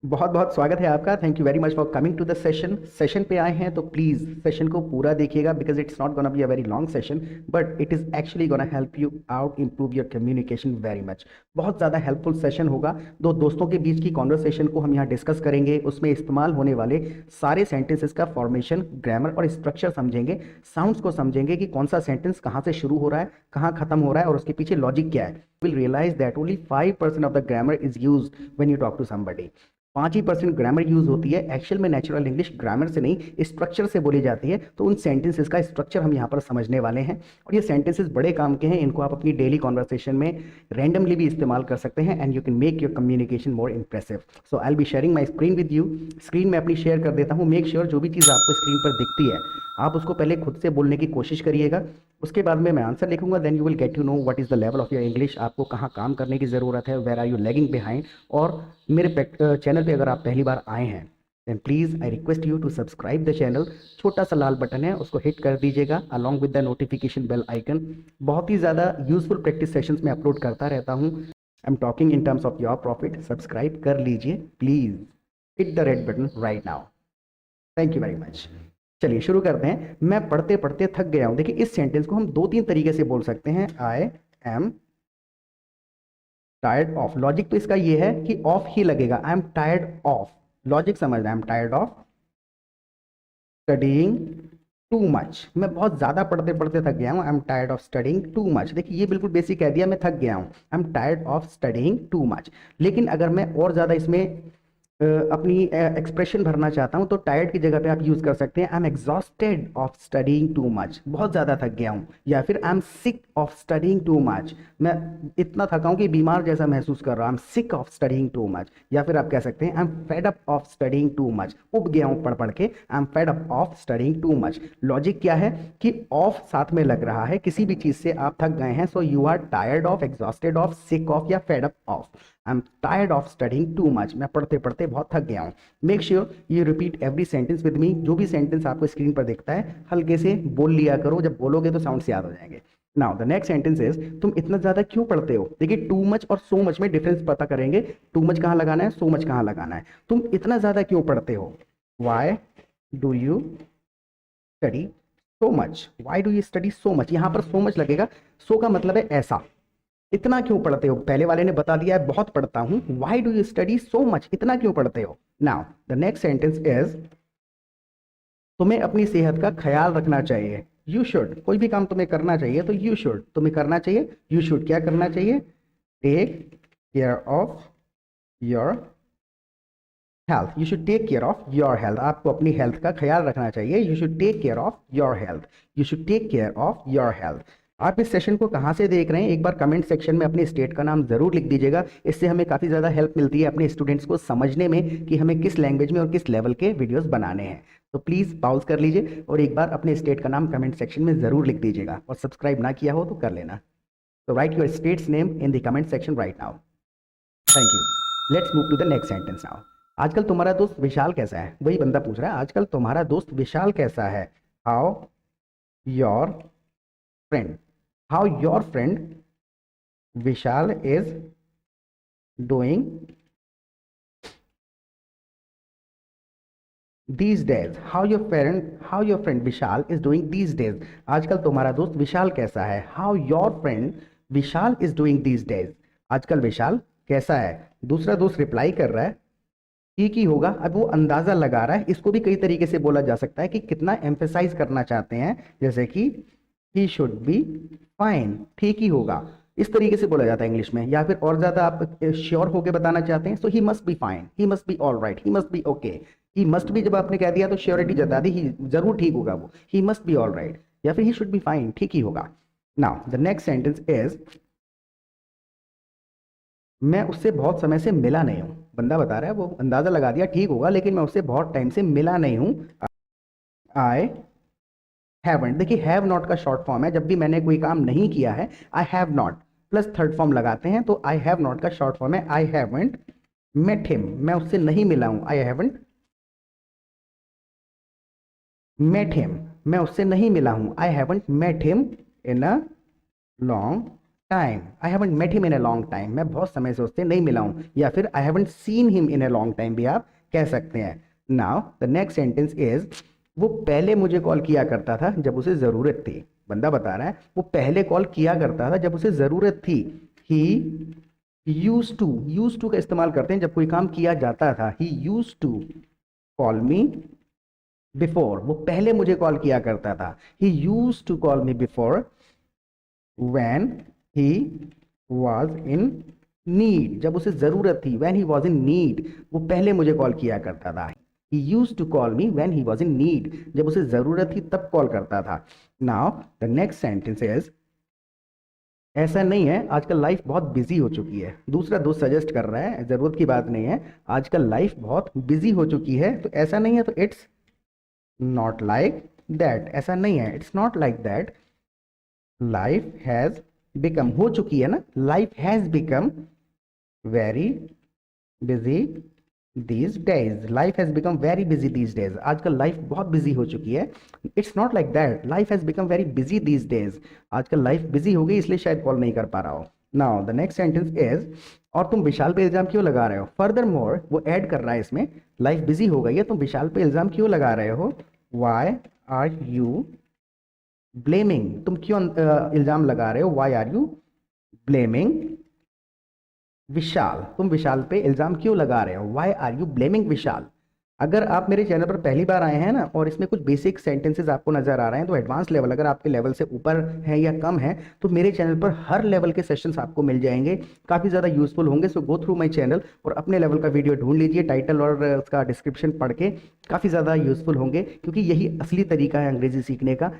बहुत बहुत स्वागत है आपका। Thank you very much for coming to the session पे आए हैं तो प्लीज़ सेशन को पूरा देखिएगा because it's not gonna be a very long session but it is actually gonna help you out improve your communication very much. बहुत ज़्यादा helpful session होगा। दो दोस्तों के बीच की कॉन्वर्सेशन को हम यहाँ डिस्कस करेंगे। उसमें इस्तेमाल होने वाले सारे सेंटेंसेस का फॉर्मेशन, ग्रामर और स्ट्रक्चर समझेंगे। साउंड्स को समझेंगे कि कौन सा सेंटेंस कहाँ से शुरू हो रहा है, कहाँ खत्म हो रहा है और उसके पीछे लॉजिक क्या है। Will realise that only 5% of the grammar is use when you talk to somebody. 5% grammar use होती है। एक्चुअल में नेचुरल इंग्लिश ग्रामर से नहीं, स्ट्रक्चर से बोली जाती है। तो उन सेंटेंसेस का स्ट्रक्चर हम यहाँ पर समझने वाले हैं और ये सेंटेंसेस बड़े काम के हैं। इनको आप अपनी डेली कॉन्वर्सेशन में रैंडमली भी इस्तेमाल कर सकते हैं and you can make your communication more impressive. So I will be sharing my screen with you. Screen में अपनी शेयर कर देता हूँ। मेक श्योर जो भी चीज़ आपको स्क्रीन पर दिखती है आप उसको पहले खुद से बोलने की कोशिश करिएगा। उसके बाद में मैं आंसर लिखूंगा। Then you will get to know what is the level of your English. आपको कहाँ काम करने की ज़रूरत है, where are you lagging behind. और मेरे चैनल पे अगर आप पहली बार आए हैं then please I request you to subscribe the channel. छोटा सा लाल बटन है, उसको हिट कर दीजिएगा along with the notification bell icon. बहुत ही ज़्यादा यूजफुल प्रैक्टिस सेशंस में अपलोड करता रहता हूँ। I am talking in terms of your profit. Subscribe कर लीजिए please. Hit the red button right now. Thank you very much. चलिए शुरू करते हैं। मैं पढ़ते पढ़ते थक गया हूं। देखिए इस सेंटेंस को हम दो तीन तरीके से बोल सकते हैं। I am tired of. Logic तो इसका ये है कि ऑफ ही लगेगा। I am tired of. Logic समझ I am tired of studying too much. मैं बहुत ज्यादा पढ़ते पढ़ते थक गया हूं। I am tired of studying too much. देखिए ये बिल्कुल बेसिक कह दिया, मैं थक गया हूं। I am tired of studying too much. लेकिन अगर मैं और ज्यादा इसमें अपनी एक्सप्रेशन भरना चाहता हूं तो टायर्ड की जगह पे आप यूज कर सकते हैं I am exhausted of studying too much. बहुत ज्यादा थक गया हूं। या फिर I am sick of studying too much. मैं इतना थका हूं कि बीमार जैसा महसूस कर रहा हूं। I am sick of studying too much. या फिर आप कह सकते हैं I am fed up of studying too much. उब गया हूं पढ़ पढ़ के। I am fed up of studying too much. Logic क्या है कि ऑफ साथ में लग रहा है। किसी भी चीज से आप थक गए हैं so you are tired of, exhausted of, sick of या fed up of. I am tired of studying too much. मैं पढ़ते पढ़ते बहुत थक गया हूँ। Make sure you repeat every sentence with me. जो भी सेंटेंस आपको स्क्रीन पर दिखता है हल्के से बोल लिया करो। जब बोलोगे तो साउंड से याद हो जाएंगे। Now the next sentence is तुम इतना ज्यादा क्यों पढ़ते हो। देखिए टू मच और सो मच में डिफरेंस पता करेंगे। टू मच कहाँ लगाना है, सो मच कहाँ लगाना है। तुम इतना ज्यादा क्यों पढ़ते हो। Why do you study so much. Why do you study so much. यहां पर सो मच लगेगा। सो का मतलब है ऐसा। इतना क्यों पढ़ते हो। पहले वाले ने बता दिया है बहुत पढ़ता हूं। Why do you study so much. इतना क्यों पढ़ते हो। Now the next sentence is तुम्हें अपनी सेहत का ख्याल रखना चाहिए। You should. कोई भी काम तुम्हें करना चाहिए तो यू शुड तुम्हें करना चाहिए। यू शुड क्या करना चाहिए, take care of your health. You should take care of your health. आपको अपनी हेल्थ का ख्याल रखना चाहिए। You should take care of your health. You should take care of your health. आप इस सेशन को कहाँ से देख रहे हैं एक बार कमेंट सेक्शन में अपने स्टेट का नाम जरूर लिख दीजिएगा। इससे हमें काफ़ी ज़्यादा हेल्प मिलती है अपने स्टूडेंट्स को समझने में कि हमें किस लैंग्वेज में और किस लेवल के वीडियोस बनाने हैं। तो प्लीज़ पॉज कर लीजिए और एक बार अपने स्टेट का नाम कमेंट सेक्शन में ज़रूर लिख दीजिएगा और सब्सक्राइब ना किया हो तो कर लेना। तो write your states name in the comment section right now. Thank you. Let's move to the next sentence now. आजकल तुम्हारा दोस्त विशाल कैसा है। वही बंदा पूछ रहा है आजकल तुम्हारा दोस्त विशाल कैसा है। How your friend. How your friend Vishal is doing these days। How your friend Vishal is doing these days। आजकल तुम्हारा दोस्त विशाल कैसा है। How your friend Vishal is doing these days। आजकल विशाल कैसा है। दूसरा दोस्त रिप्लाई कर रहा है ठीक ही होगा। अब वो अंदाजा लगा रहा है। इसको भी कई तरीके से बोला जा सकता है कि कितना एम्फेसाइज करना चाहते हैं। जैसे कि ही शुड बी फाइन, ठीक ही होगा। इस तरीके से बोला जाता है इंग्लिश में। या फिर और ज्यादा आप श्योर होके बताना चाहते हैं so he must be fine, he must be all right, he must be okay. He must be जब आपने कह दिया तो श्योरिटी जता दी, ही जरूर ठीक होगा वो। ही मस्ट बी ऑल राइट या फिर ही शुड बी फाइन, ठीक ही होगा। Now the next sentence is मैं उससे बहुत समय से मिला नहीं हूं। बंदा बता रहा है वो अंदाजा लगा दिया ठीक होगा लेकिन मैं उससे बहुत टाइम से मिला नहीं हूं। I haven't. देखिए हैव नॉट का शॉर्ट फॉर्म है। जब भी मैंने कोई काम नहीं किया है I have not plus third form लगाते हैं तो आई हैव नॉट का शॉर्ट फॉर्म है आई हैवंट मेट हिम। मैं उससे नहीं मिला हूं। I haven't met him. मैं उससे नहीं मिला हूं। I haven't met him in a long time, I haven't met him in a long time, मैं बहुत समय से उससे नहीं मिला हूं, या फिर I haven't seen him in a long time भी आप कह सकते हैं। Now the next sentence is, वो पहले मुझे कॉल किया करता था जब उसे जरूरत थी। बंदा बता रहा है वो पहले कॉल किया करता था जब उसे जरूरत थी। ही यूज टू का इस्तेमाल करते हैं जब कोई काम किया जाता था। He use to call me before, वो पहले मुझे कॉल किया करता था। He use to call me before when he was in need, जब उसे जरूरत थी। when he was in need, वो पहले मुझे कॉल किया करता था। he used to call me when he was in need, जब उसे जरूरत थी तब कॉल करता था। now the next sentence is, ऐसा नहीं है, आजकल लाइफ बहुत बिजी हो चुकी है। दूसरा दोस्त सजेस्ट कर रहा है, जरूरत की बात नहीं है, आजकल लाइफ बहुत बिजी हो चुकी है। तो ऐसा नहीं है, तो इट्स नॉट लाइक दैट, ऐसा नहीं है, it's not like that. Life has become, हो चुकी है ना, life has become very busy these days, life has become very busy these days, आजकल लाइफ बहुत बिजी हो चुकी है। It's not like that, life has become very busy these days, आजकल लाइफ बिजी हो गई इसलिए शायद कॉल नहीं कर पा रहा हो। Now the next sentence is, और तुम विशाल पे इल्जाम क्यों लगा रहे हो। फर्दर मोर, वो ऐड कर रहा है इसमें, लाइफ बिजी हो गई है, तुम विशाल पे इल्जाम क्यों लगा रहे हो। वाई आर यू ब्लेमिंग, तुम क्यों इल्जाम लगा रहे हो। वाई आर यू ब्लेमिंग विशाल, तुम विशाल पे इल्जाम क्यों लगा रहे हो। वाई आर यू ब्लेमिंग विशाल। अगर आप मेरे चैनल पर पहली बार आए हैं ना, और इसमें कुछ बेसिक सेंटेंसेस आपको नजर आ रहे हैं, तो एडवांस लेवल अगर आपके लेवल से ऊपर है या कम है, तो मेरे चैनल पर हर लेवल के सेशंस आपको मिल जाएंगे, काफ़ी ज़्यादा यूजफुल होंगे। सो गो थ्रू माय चैनल और अपने लेवल का वीडियो ढूंढ लीजिए, टाइटल और उसका डिस्क्रिप्शन पढ़ के काफ़ी ज़्यादा यूजफुल होंगे, क्योंकि यही असली तरीका है अंग्रेजी सीखने का।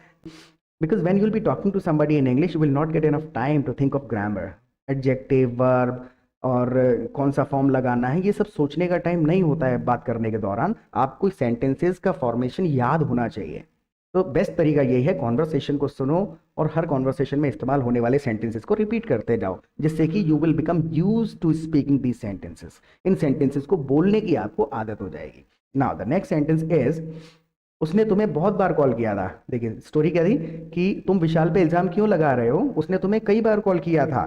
Because when you will be talking to somebody in English, you will not get enough time to think of grammar, adjective, verb, और कौन सा फॉर्म लगाना है, ये सब सोचने का टाइम नहीं होता है बात करने के दौरान। आपको सेंटेंसेस का फॉर्मेशन याद होना चाहिए। तो बेस्ट तरीका यही है, कॉन्वर्सेशन को सुनो और हर कॉन्वर्सेशन में इस्तेमाल होने वाले सेंटेंसेस को रिपीट करते जाओ, जिससे कि you will become use to speaking these sentences. इन सेंटेंसेस को बोलने की आपको आदत हो जाएगी। Now the next sentence is, उसने तुम्हें बहुत बार कॉल किया था। देखिए स्टोरी क्या थी कि तुम विशाल पे इल्जाम क्यों लगा रहे हो, उसने तुम्हें कई बार कॉल किया था।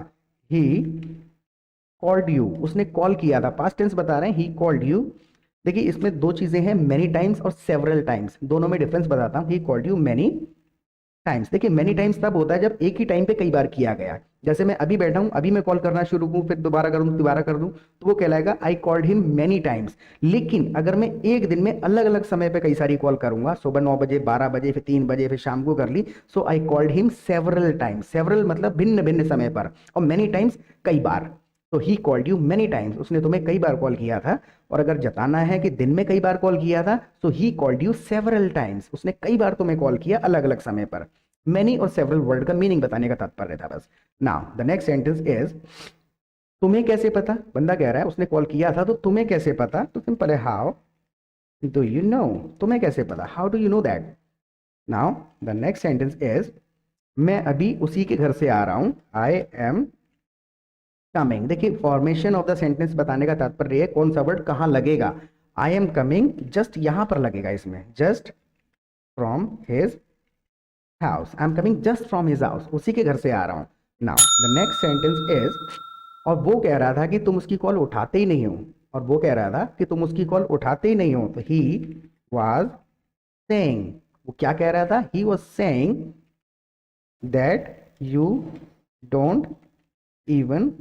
ही कॉल्ड यू, उसने कॉल किया था, पास्ट टेंस बता रहे हैं, ही कॉल्ड यू। देखिए इसमें दो चीजें हैं, मेनी टाइम्स और सेवरल टाइम्स, दोनों में डिफरेंस बताता हूँ। He called you many times, देखिए मेनी टाइम्स तब होता है जब एक ही टाइम पे कई बार किया गया। जैसे मैं अभी बैठा हूं, अभी मैं कॉल करना शुरू करूं, फिर दोबारा करूं, दोबारा कर दूं, तो वो कहलाएगा आई कॉल्ड हिम मेनी टाइम्स। लेकिन अगर मैं एक दिन में अलग अलग समय पे कई सारी कॉल करूंगा, सुबह 9 बजे, 12 बजे, फिर 3 बजे, फिर शाम को कर ली, so I called him several times. Several मतलब भिन्न भिन्न समय पर, और मेनी टाइम्स कई बार। तो he called you many times, उसने तुम्हें कई बार कॉल किया था। और अगर जताना है कि दिन में कई बार कॉल किया था, तो he called you several times, उसने कई बार तुम्हें कॉल किया अलग अलग समय पर। मेनी और सेवरल वर्ड का मीनिंग बताने का तात्पर्य था बस। Now the next sentence is, तुम्हें कैसे पता। बंदा कह रहा है उसने कॉल किया था, तो तुम्हें कैसे पता। तो सिंपल है, हाउ डू यू नो, तुम्हें कैसे पता, how do you know that. Now the next sentence is, मैं अभी उसी के घर से आ रहा हूं। आई एम कमिंग, देखिए फॉर्मेशन ऑफ द सेंटेंस बताने का तात्पर्य है कौन सा वर्ड कहां लगेगा। आई एम कमिंग जस्ट यहां पर लगेगा, इसमें just from his house, I am coming just from his house, उसी के घर से आ रहा हूं। Now the next sentence is, और वो कह रहा था कि तुम उसकी कॉल उठाते ही नहीं हो, और वो कह रहा था कि तुम उसकी कॉल उठाते ही नहीं हो। तो ही वाज सेइंग, वो क्या कह रहा था, he was saying that you don't even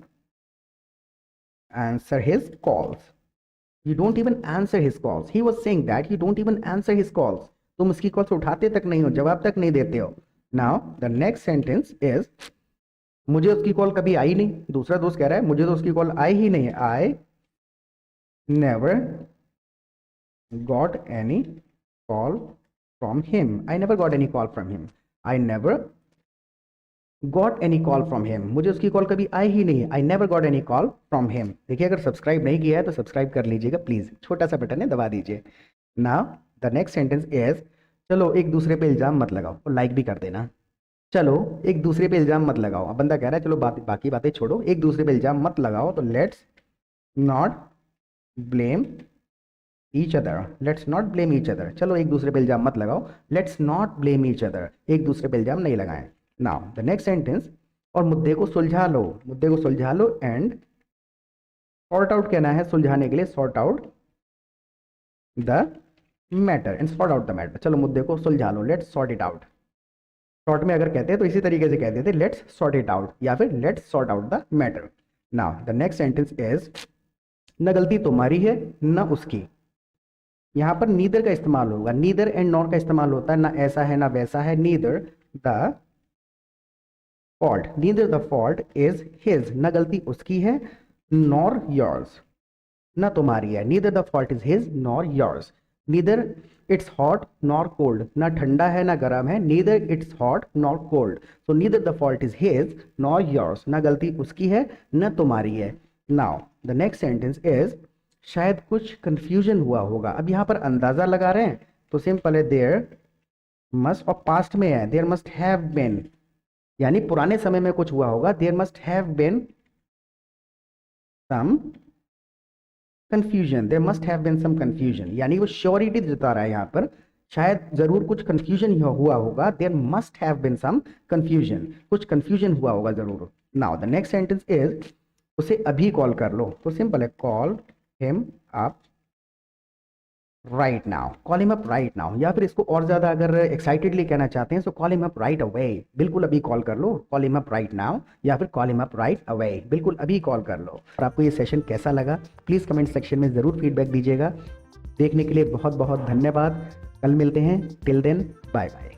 answer his calls, you don't even answer his calls, he was saying that you don't even answer his calls, तुम उसकी कॉल्स उठाते तक नहीं हो, जवाब तक नहीं देते हो। Now the next sentence is, मुझे उसकी कॉल कभी आई नहीं। दूसरा दोस्त कह रहा है मुझे तो उसकी कॉल आई ही नहीं, I never got any call from him, I never got any call from him, I never got any call from him, मुझे उसकी कॉल कभी आई ही नहीं, I never got any call from him. देखिए अगर सब्सक्राइब नहीं किया है तो सब्सक्राइब कर लीजिएगा प्लीज, छोटा सा बटन है दबा दीजिए। Now the next sentence is, चलो एक दूसरे पे इल्जाम मत लगाओ, और लाइक भी कर देना। चलो एक दूसरे पे इल्जाम मत लगाओ, अब बंदा कह रहा है चलो बाकी बातें छोड़ो, एक दूसरे पे इल्जाम मत लगाओ। तो let's not blame each other, let's not blame each other, चलो एक दूसरे पे इल्जाम मत लगाओ, let's not blame each other, एक दूसरे पे इल्जाम नहीं लगाएं। नाउ द नेक्स्ट सेंटेंस, और मुद्दे को सुलझा लो, मुद्दे को सुलझा लो एंड सॉर्ट आउट कहना है सुलझाने के लिए, sort out the matter and sort out the matter. चलो मुद्दे को सुलझा लो, let's sort it out. Short में अगर कहते हैं तो इसी तरीके से कहते थे, लेट्स सॉर्ट इट आउट या फिर let's sort out the matter. Now the next sentence is न गलती तुम्हारी है न उसकी। यहां पर नीदर का इस्तेमाल होगा, नीदर एंड नॉर का इस्तेमाल होता है, ना ऐसा है ना वैसा है। Neither the fault, neither the fault is his, न गलती उसकी है, नॉर योर्स, न तुम्हारी है। Neither the fault is his nor yours. Neither it's hot nor cold, ना ठंडा है ना गर्म है। Neither it's hot nor cold, so neither the fault is his nor yours, ना गलती उसकी है न तुम्हारी है। Now the next sentence is शायद कुछ कंफ्यूजन हुआ होगा। अब यहाँ पर अंदाजा लगा रहे हैं तो सिंपल है, देयर मस्ट, और पास्ट में है देयर मस्ट हैव बीन, यानी पुराने समय में कुछ हुआ होगा। There must have been some confusion, there must have been some confusion, यानी वो श्योरिटी जता रहा है यहाँ पर, शायद जरूर कुछ कंफ्यूजन हुआ होगा। There must have been some confusion, कुछ कंफ्यूजन हुआ होगा जरूर। Now the next sentence is उसे अभी कॉल कर लो, तो सिंपल है call him up right now, call him up right now. या फिर इसको और ज्यादा अगर एक्साइटेडली कहना चाहते हैं तो call him up right away, बिल्कुल अभी कॉल कर लो, call him up right now, या फिर call him up right away, बिल्कुल अभी कॉल कर लो। और आपको ये सेशन कैसा लगा प्लीज कमेंट सेक्शन में जरूर फीडबैक दीजिएगा। देखने के लिए बहुत बहुत धन्यवाद। कल मिलते हैं, टिल देन बाय बाय।